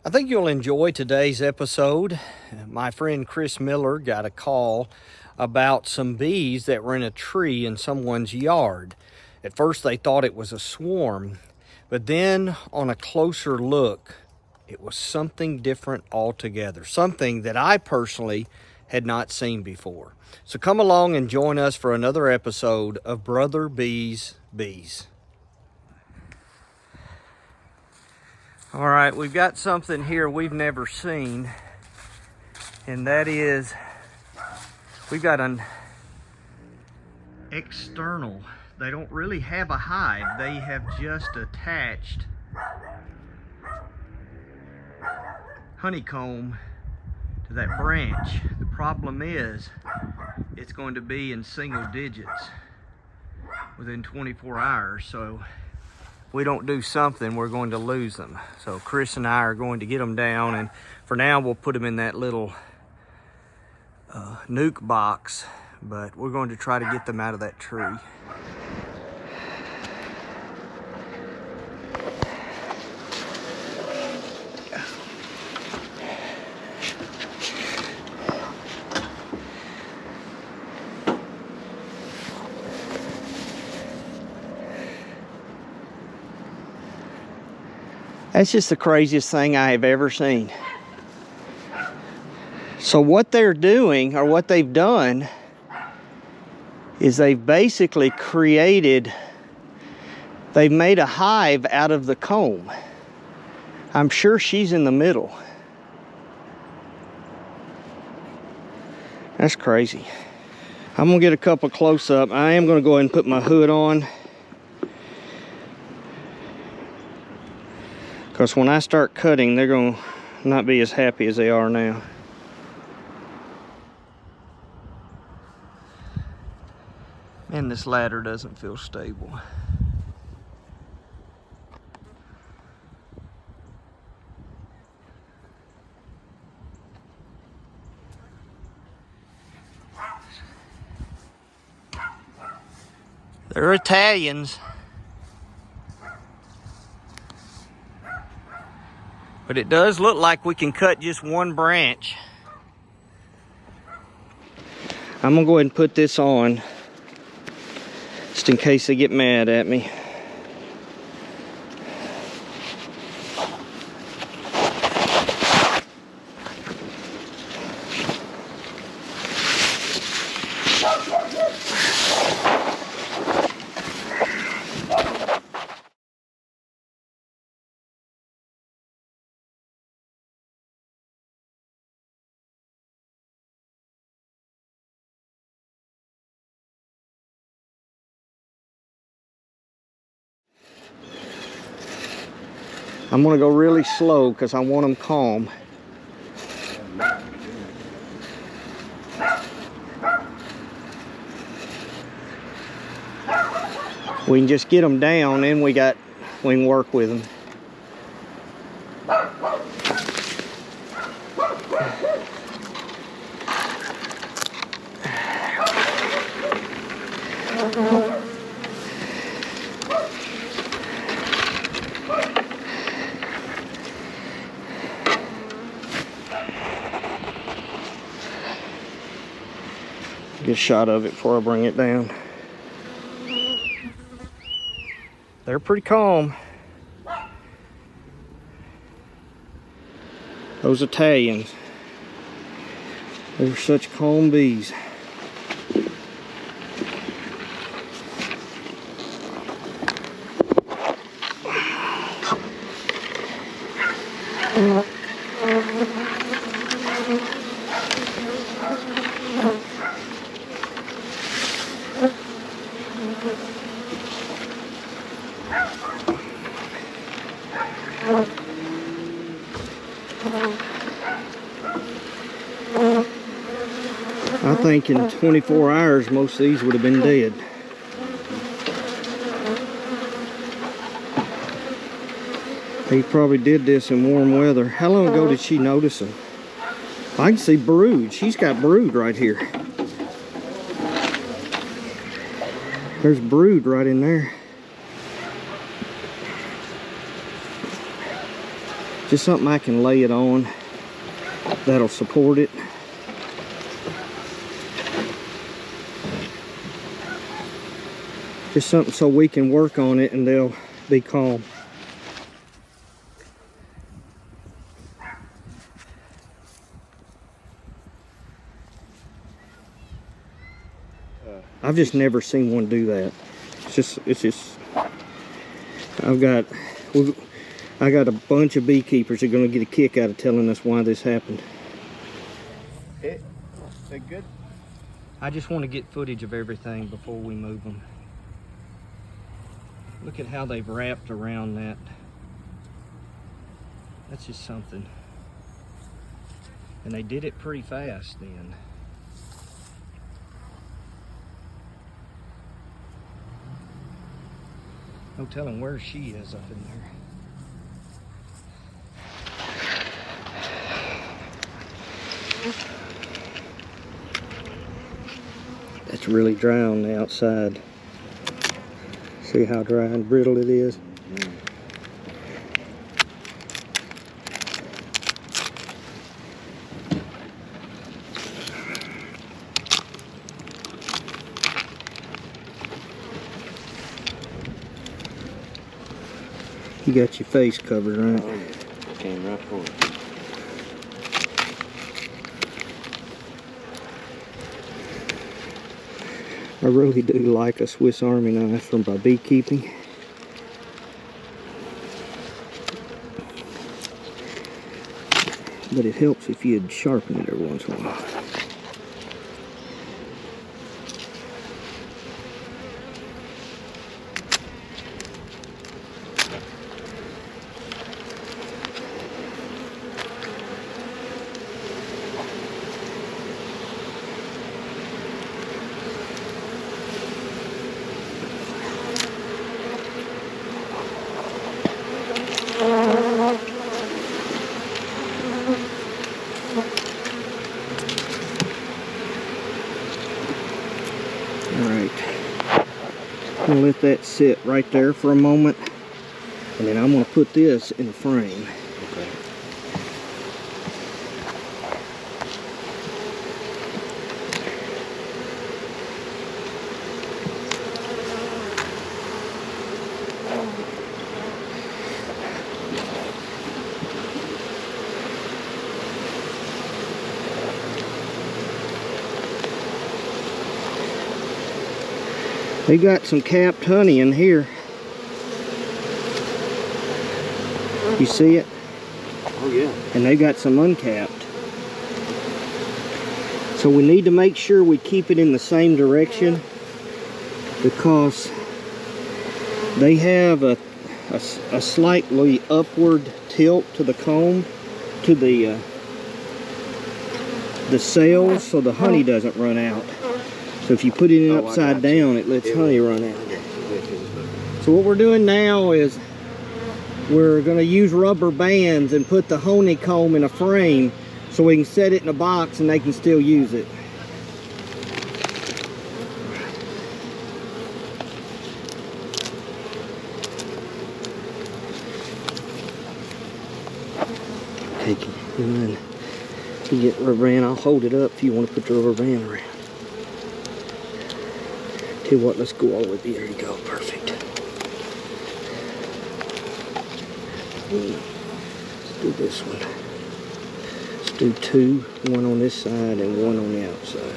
I think you'll enjoy today's episode. My friend Chris Miller got a call about some bees that were in a tree in someone's yard. At first they thought it was a swarm, but then on a closer look, it was something different altogether, something that I personally had not seen before. So come along and join us for another episode of Brother Bees Bees. All right, we've got something here we've never seen, and that is we've got an external. They don't really have a hive. They have just attached honeycomb to that branch. The problem is it's going to be in single digits within 24 hours, so we don't do something, we're going to lose them. So Chris and I are going to get them down, and for now we'll put them in that little nuke box, but we're going to try to get them out of that tree. That's just the craziest thing I have ever seen. So what they're doing, or what they've done, is they've basically they've made a hive out of the comb. I'm sure she's in the middle. That's crazy. I'm gonna get a couple close up. I am gonna go ahead and put my hood on, because when I start cutting, they're going to not be as happy as they are now. And this ladder doesn't feel stable. They're Italians. But it does look like we can cut just one branch. I'm gonna go ahead and put this on, just in case they get mad at me. I'm gonna go really slow because I want them calm. We can just get them down, and we can work with them. Get a shot of it before I bring it down. They're pretty calm. Those Italians, they're such calm bees. I think in 24 hours, most of these would have been dead. He probably did this in warm weather. How long ago did she notice him? I can see brood. She's got brood right here. There's brood right in there. Just something I can lay it on that'll support it. Just something so we can work on it and they'll be calm. I've just never seen one do that. It's just, I got a bunch of beekeepers that are gonna get a kick out of telling us why this happened. Is that good? I just want to get footage of everything before we move them. Look at how they've wrapped around that. That's just something. And they did it pretty fast then. No telling where she is up in there. It's really dry on the outside. See how dry and brittle it is? You got your face covered, right? Oh, yeah. Came right for it. I really do like a Swiss Army knife from my beekeeping. But it helps if you'd sharpen it every once in a while. I'm gonna let that sit right there for a moment, and then I'm gonna put this in a frame. Okay. They got some capped honey in here. You see it? Oh yeah. And they got some uncapped. So we need to make sure we keep it in the same direction, because they have a slightly upward tilt to the comb, to the cells, so the honey doesn't run out. So if you put it in upside down, it lets honey run out. So what we're doing now is we're going to use rubber bands and put the honeycomb in a frame so we can set it in a box and they can still use it. Take it and then you get rubber band. I'll hold it up if you want to put the rubber band around. Tell you what, let's go all the way. There you go, perfect. Let's do this one. Let's do two, one on this side and one on the outside.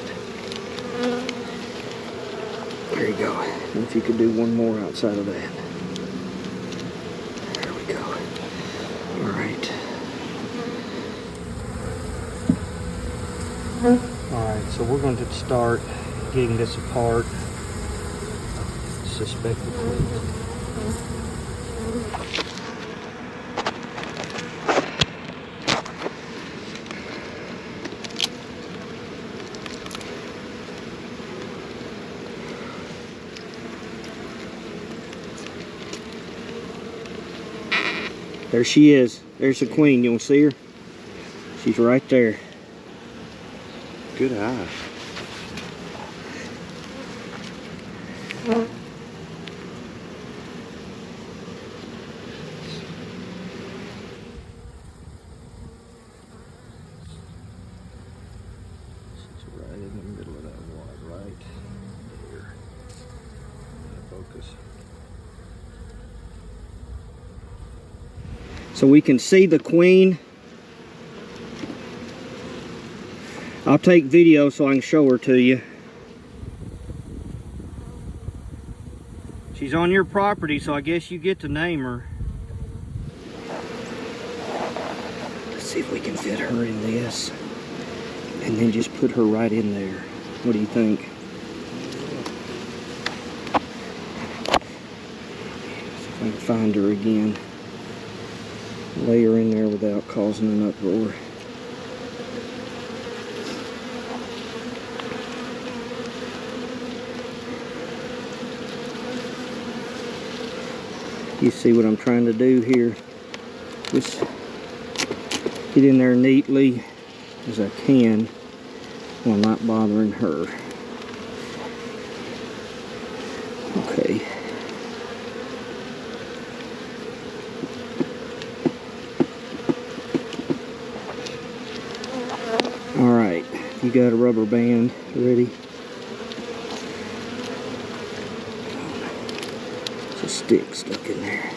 There you go. And if you could do one more outside of that. There we go. All right. All right, so we're going to start getting this apart. Suspected queen. There she is. There's the queen. You want to see her? She's right there. Good eye. so we can see the queen. I'll take video so I can show her to you. She's on your property, so I guess you get to name her. Let's see if we can fit her in this. And then just put her right in there. What do you think? See if I can find her again. Lay her in there without causing an uproar. You see what I'm trying to do here? Just get in there neatly as I can while not bothering her. Okay. All right, you got a rubber band ready? There's a stick stuck in there.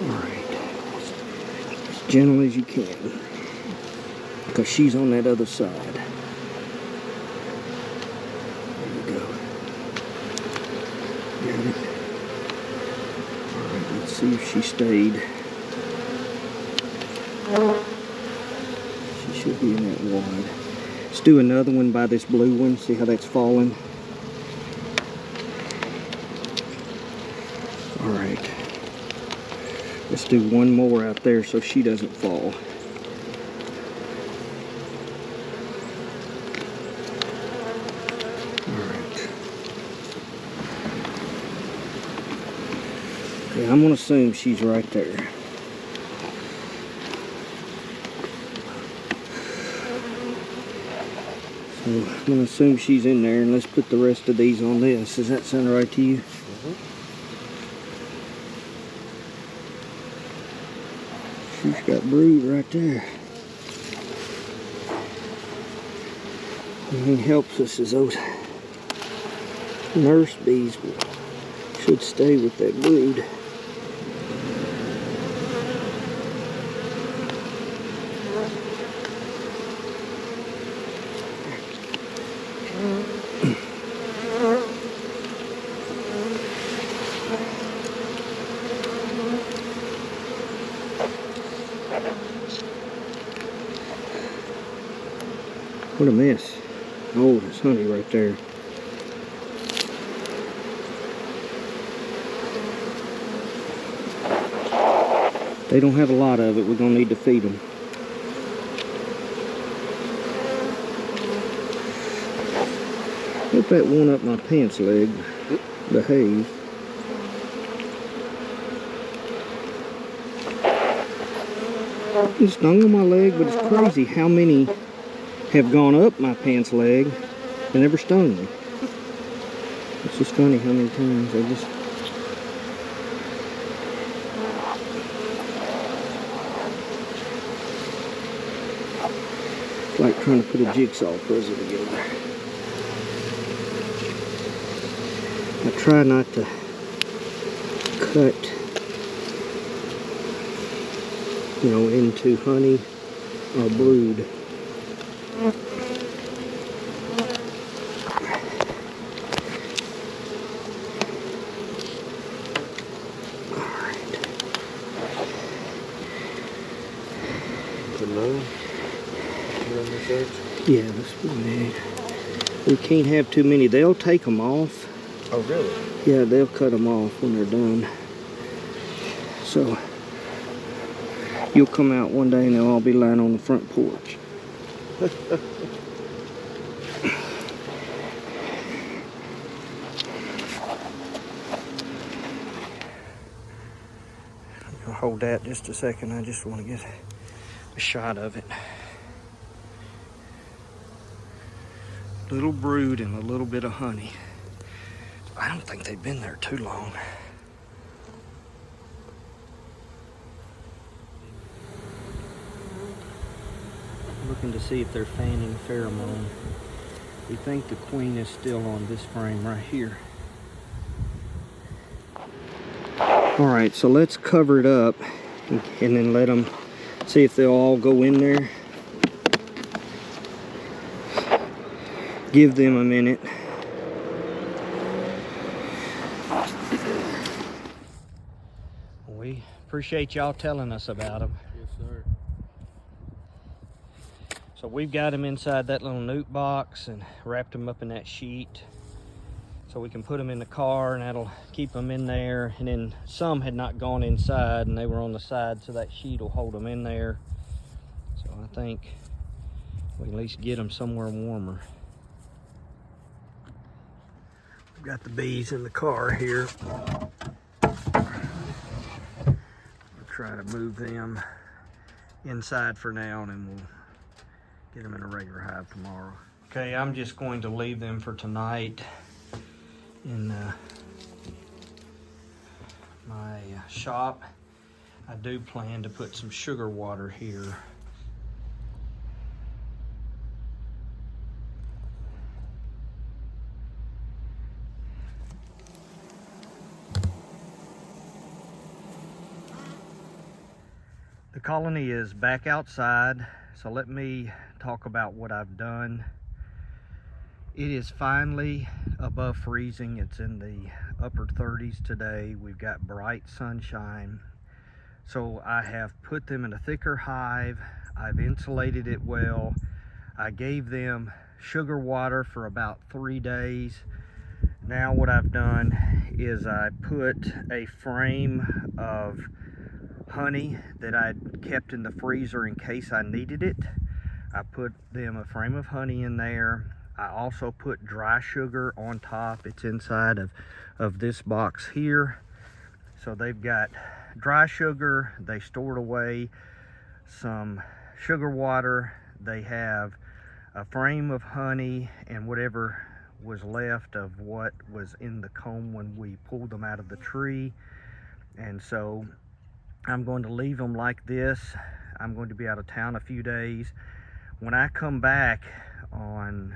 All right, as gentle as you can, because she's on that other side. There you go. Got it. All right, let's see if she stayed. She should be in that wide. Let's do another one by this blue one. See how that's falling? All right. Let's do one more out there so she doesn't fall. All right. Okay, I'm gonna assume she's right there. So I'm gonna assume she's in there, and let's put the rest of these on this. Does that sound right to you? Mm-hmm. She's got brood right there. And it helps us as those nurse bees should stay with that brood. What a mess. Oh, there's honey right there. They don't have a lot of it. We're going to need to feed them. Hope that won't up my pants leg. The Hive. It stung on my leg, but it's crazy how many have gone up my pants leg and never stung me. It's just funny how many times I just... It's like trying to put a jigsaw puzzle together. I try not to cut, into honey or brood. Yeah, that's what we can't have too many. They'll take them off. Oh, really? Yeah, they'll cut them off when they're done. So you'll come out one day and they'll all be lying on the front porch. I'll hold that just a second. I just want to get a shot of it. Little brood and a little bit of honey. I don't think they've been there too long. Looking to see if they're fanning pheromone. We think the queen is still on this frame right here. All right, so let's cover it up and then let them see if they'll all go in there. Give them a minute. We appreciate y'all telling us about them. Yes, sir. So we've got them inside that little newt box and wrapped them up in that sheet, so we can put them in the car and that'll keep them in there. And then some had not gone inside and they were on the side, so that sheet will hold them in there. So I think we can at least get them somewhere warmer. We've got the bees in the car here. We'll try to move them inside for now, and then we'll get them in a regular hive tomorrow. Okay, I'm just going to leave them for tonight in my shop. I do plan to put some sugar water here. The colony is back outside, so let me talk about what I've done. It is finally above freezing. It's in the upper 30s today. We've got bright sunshine. So I have put them in a thicker hive. I've insulated it well. I gave them sugar water for about 3 days. Now what I've done is I put a frame of honey that I'd kept in the freezer in case I needed it. I put them a frame of honey in there. I also put dry sugar on top. It's inside of this box here. So they've got dry sugar. They stored away some sugar water. They have a frame of honey and whatever was left of what was in the comb when we pulled them out of the tree. And so I'm going to leave them like this. I'm going to be out of town a few days. When I come back on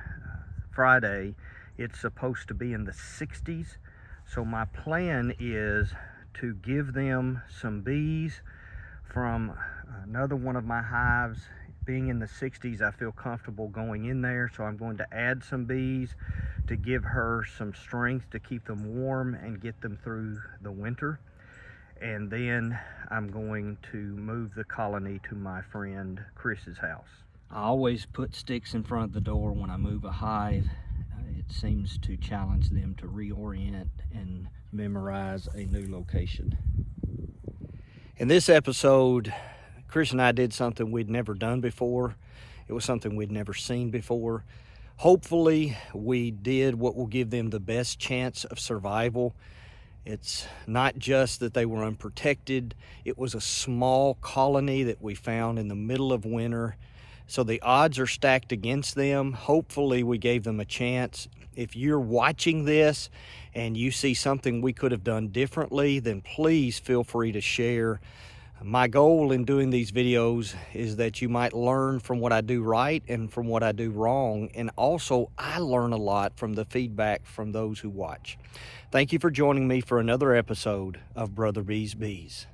Friday, it's supposed to be in the 60s. So my plan is to give them some bees from another one of my hives. Being in the 60s, I feel comfortable going in there, so I'm going to add some bees to give her some strength to keep them warm and get them through the winter. And then I'm going to move the colony to my friend Chris's house. I always put sticks in front of the door when I move a hive. It seems to challenge them to reorient and memorize a new location. In this episode, Chris and I did something we'd never done before. It was something we'd never seen before. Hopefully, we did what will give them the best chance of survival. It's not just that they were unprotected. It was a small colony that we found in the middle of winter. So the odds are stacked against them. Hopefully we gave them a chance. If you're watching this and you see something we could have done differently, then please feel free to share. My goal in doing these videos is that you might learn from what I do right and from what I do wrong. And also, I learn a lot from the feedback from those who watch. Thank you for joining me for another episode of Brother Bee's Bees.